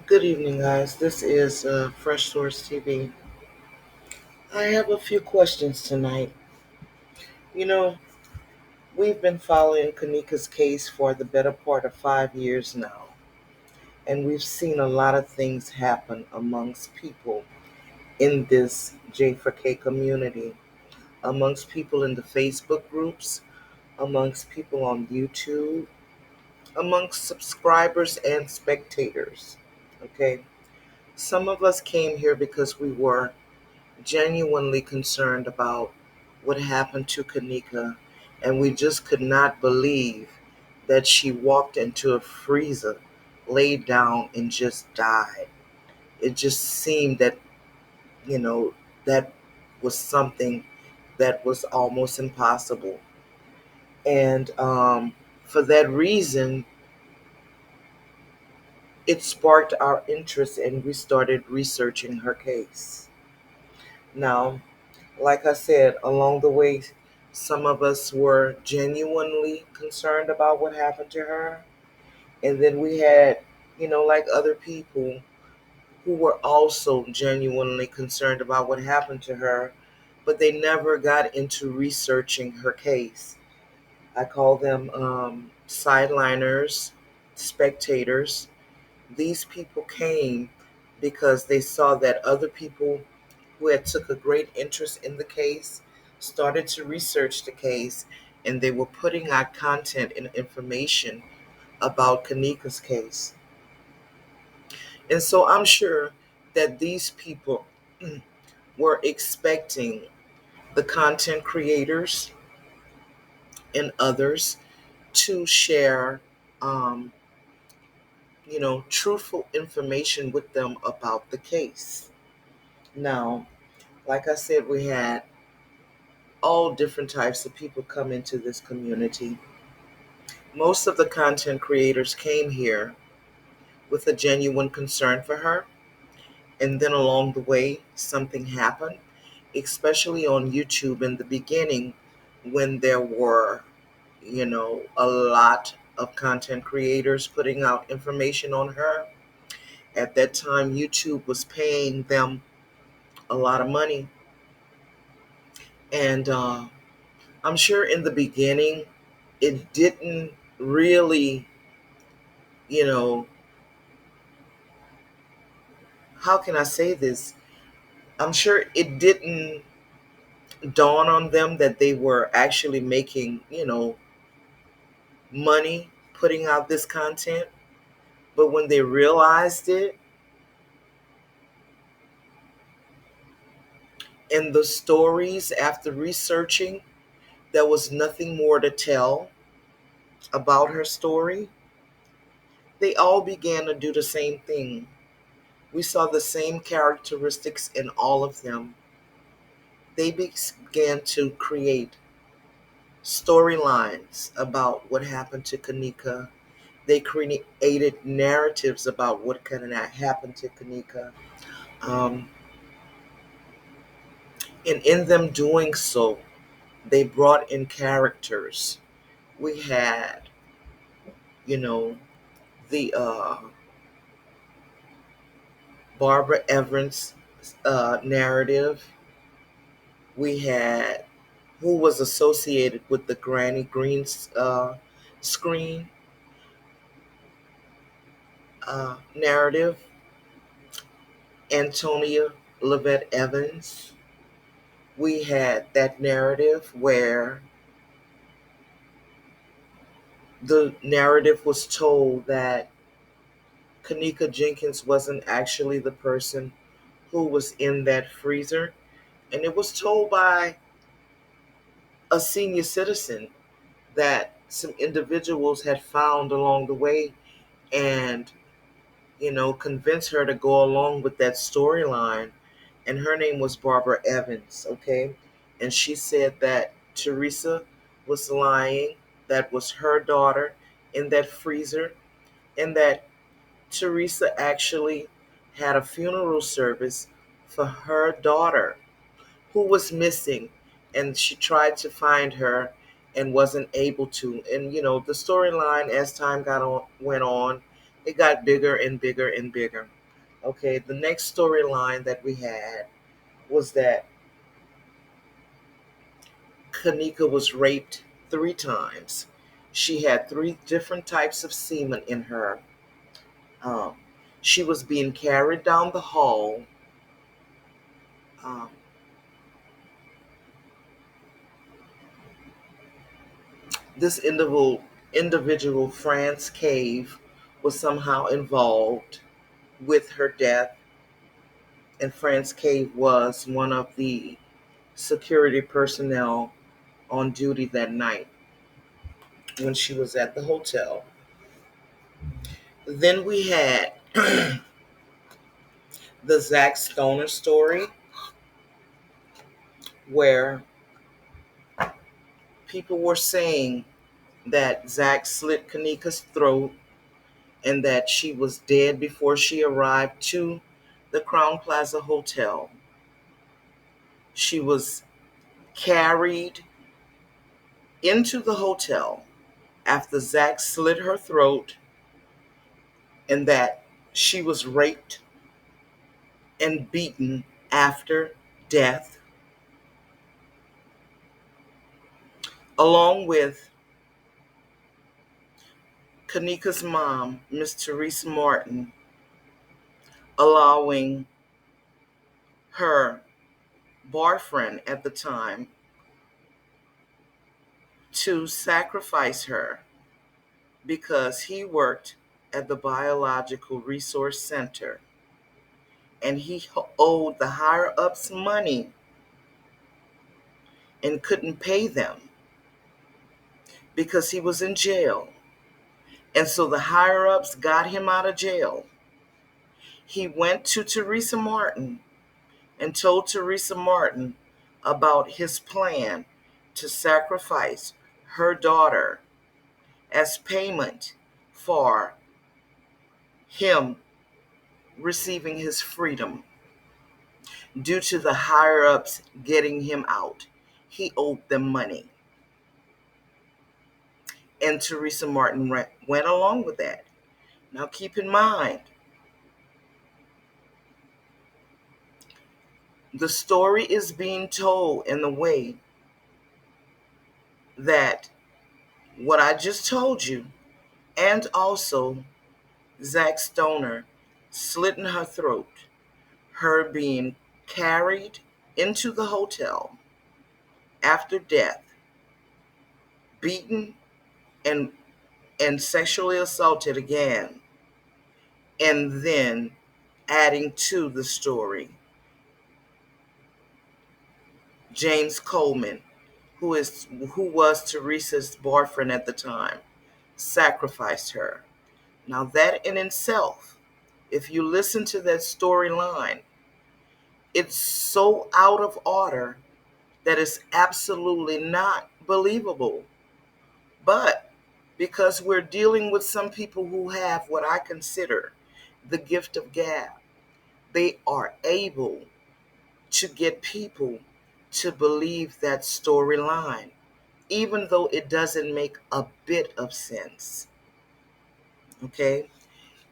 Good evening, guys. This is Fresh Source TV. I have a few questions tonight. You know, we've been following Kanika's case for the better part of 5 years now, and we've seen a lot of things happen amongst people in this J4K community, amongst people in the Facebook groups, amongst people on YouTube, amongst subscribers and spectators. Okay? Some of us came here because we were genuinely concerned about what happened to Kanika, and we just could not believe that she walked into a freezer, laid down, and just died. It just seemed that, you know, that was something that was almost impossible. And for that reason, it sparked our interest, and we started researching her case. Now, like I said, along the way, some of us were genuinely concerned about what happened to her. And then we had, like other people who were also genuinely concerned about what happened to her, but they never got into researching her case. I call them sideliners, spectators. These people came because they saw that other people who had took a great interest in the case started to research the case, and they were putting out content and information about Kanika's case. And so I'm sure that these people were expecting the content creators and others to share um, truthful information with them about the case. Now, like I said, we had all different types of people come into this community. Most of the content creators came here with a genuine concern for her, and then along the way, something happened, especially on YouTube in the beginning when there were, a lot of content creators putting out information on her. At that time, YouTube was paying them a lot of money. And I'm sure in the beginning, it didn't really, you know, how can I say this? I'm sure it didn't dawn on them that they were actually making, money putting out this content. But when they realized it, and the stories after researching, there was nothing more to tell about her story, they all began to do the same thing. We saw the same characteristics in all of them. They began to create storylines about what happened to Kanika. They created narratives about what kind of happened to Kanika. Um, and in them doing so, they brought in characters. We had, you know, the Barbara Evans narrative. We had who was associated with the Granny Green's screen narrative, Antonia Lavette Evans. We had that narrative where the narrative was told that Kanika Jenkins wasn't actually the person who was in that freezer. And it was told by a senior citizen that some individuals had found along the way and, convinced her to go along with that storyline. And her name was Barbara Evans, okay? And she said that Teresa was lying, that was her daughter in that freezer, and that Teresa actually had a funeral service for her daughter who was missing, and she tried to find her and wasn't able to. And the storyline as time went on, it got bigger and bigger and bigger. Okay, the next storyline that we had was that Kanika was raped 3 times. She had 3 different types of semen in her. Um, she was being carried down the hall. Um, this individual, France Cave, was somehow involved with her death, and France Cave was one of the security personnel on duty that night when she was at the hotel. Then we had the Zach Stoner story, where people were saying that Zach slit Kanika's throat and that she was dead before she arrived to the Crown Plaza Hotel. She was carried into the hotel after Zach slit her throat, and that she was raped and beaten after death, along with Kanika's mom, Miss Teresa Martin, allowing her boyfriend at the time to sacrifice her because he worked at the Biological Resource Center and he owed the higher ups money and couldn't pay them because he was in jail. And so the higher ups got him out of jail. He went to Teresa Martin and told Teresa Martin about his plan to sacrifice her daughter as payment for him receiving his freedom due to the higher ups getting him out. He owed them money. And Teresa Martin went along with that. Now keep in mind, the story is being told in the way that what I just told you, and also Zach Stoner slitting her throat, her being carried into the hotel after death, beaten and sexually assaulted again, and then adding to the story, James Coleman, who was Teresa's boyfriend at the time, sacrificed her. Now that in itself, if you listen to that storyline, it's so out of order that it's absolutely not believable. But because we're dealing with some people who have what I consider the gift of gab, they are able to get people to believe that storyline, even though it doesn't make a bit of sense. Okay?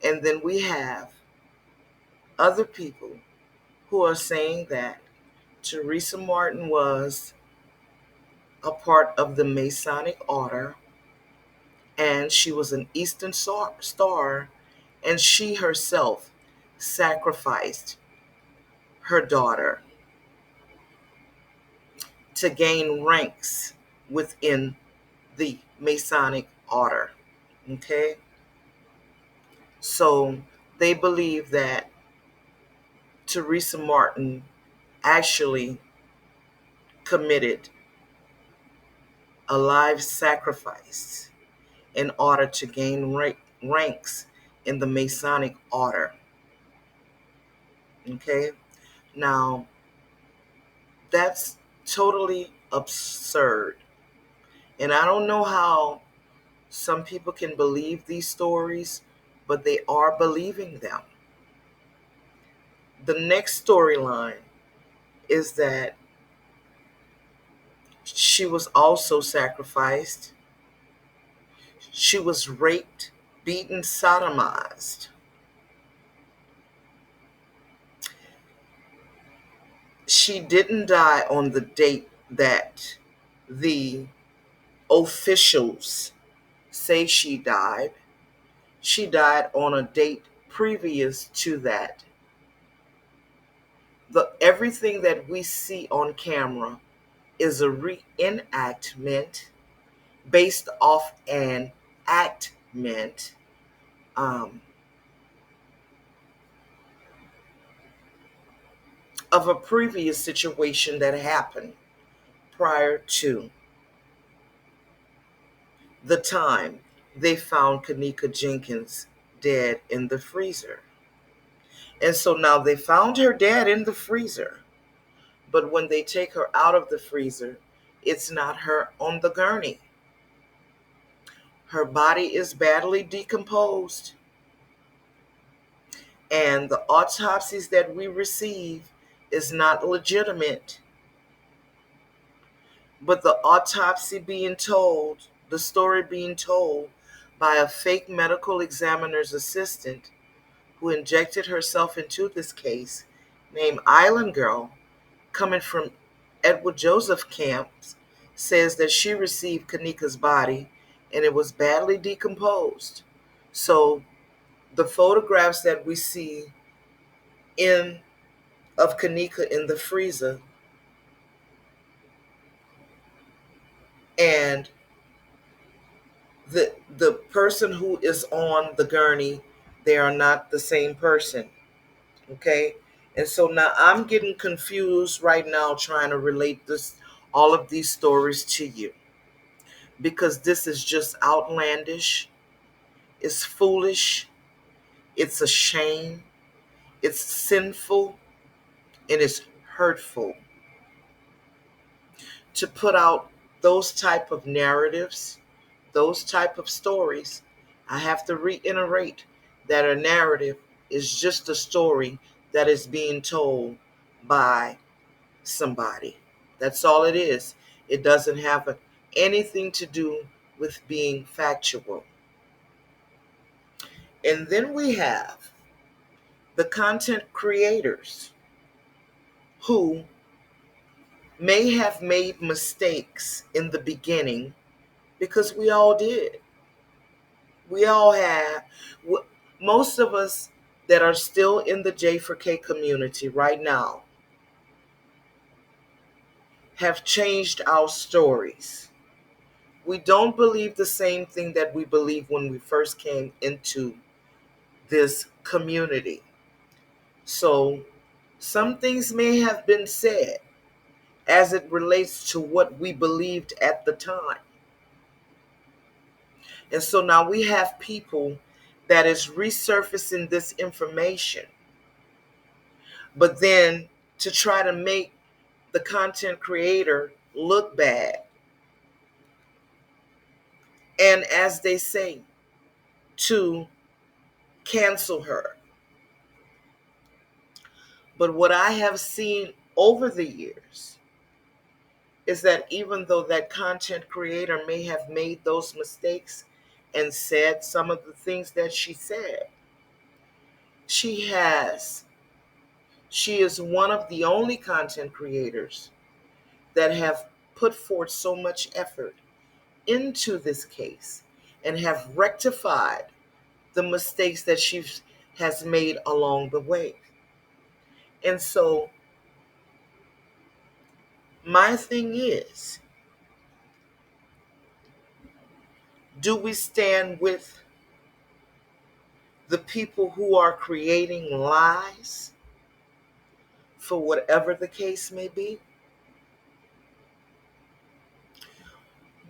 And then we have other people who are saying that Teresa Martin was a part of the Masonic Order and she was an Eastern Star, and she herself sacrificed her daughter to gain ranks within the Masonic Order. Okay? So they believe that Teresa Martin actually committed a live sacrifice in order to gain ranks in the Masonic Order. Okay? Now, that's totally absurd. And I don't know how some people can believe these stories, but they are believing them. The next storyline is that she was also sacrificed. She was raped, beaten, sodomized. She didn't die on the date that the officials say she died. She died on a date previous to that. Everything that we see on camera is a reenactment based off an actment um, of a previous situation that happened prior to the time they found Kanika Jenkins dead in the freezer. And so now they found her dead in the freezer. But when they take her out of the freezer, it's not her on the gurney. Her body is badly decomposed. And the autopsies that we receive is not legitimate. But the autopsy being told, the story being told by a fake medical examiner's assistant who injected herself into this case, named Island Girl, coming from Edward Joseph Camps, says that she received Kanika's body and it was badly decomposed. So the photographs that we see in of Kanika in the freezer and the person who is on the gurney, they are not the same person. Okay? And so now I'm getting confused right now trying to relate this all of these stories to you because this is just outlandish, it's foolish, it's a shame, it's sinful, and it's hurtful to put out those type of narratives, those type of stories. I have to reiterate that a narrative is just a story that is being told by somebody. That's all it is. It doesn't have anything to do with being factual. And then we have the content creators who may have made mistakes in the beginning because we all did. We all have. Most of us that are still in the J4K community right now have changed our stories. We don't believe the same thing that we believed when we first came into this community. So some things may have been said as it relates to what we believed at the time. And so now we have people that is resurfacing this information, but then to try to make the content creator look bad. And as they say, to cancel her. But what I have seen over the years is that even though that content creator may have made those mistakes and said some of the things that she said, she has. She is one of the only content creators that have put forth so much effort into this case and have rectified the mistakes that she has made along the way. And so my thing is, do we stand with the people who are creating lies for whatever the case may be?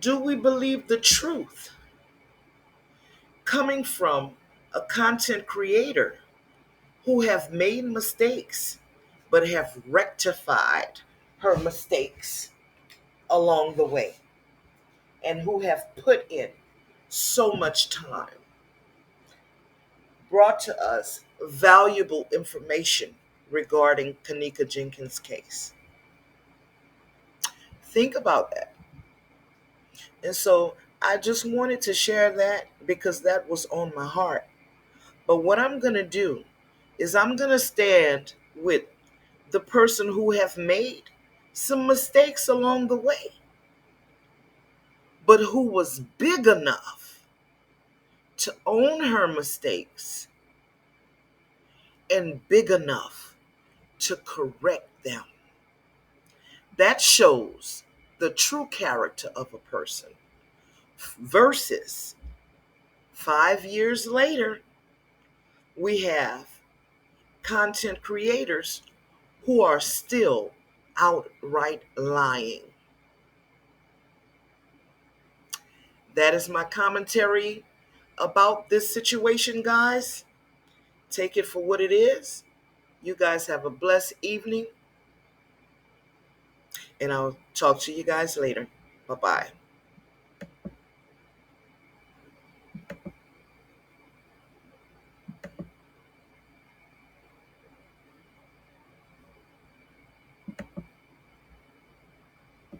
Do we believe the truth coming from a content creator who have made mistakes but have rectified her mistakes along the way and who have put in so much time, brought to us valuable information regarding Kanika Jenkins' case? Think about that. And so I just wanted to share that because that was on my heart. But what I'm going to do is I'm going to stand with the person who have made some mistakes along the way, but who was big enough to own her mistakes and big enough to correct them. That shows the true character of a person versus 5 years later, we have content creators who are still outright lying. That is my commentary about this situation, guys. Take it for what it is. You guys have a blessed evening, and I'll talk to you guys later. Bye-bye.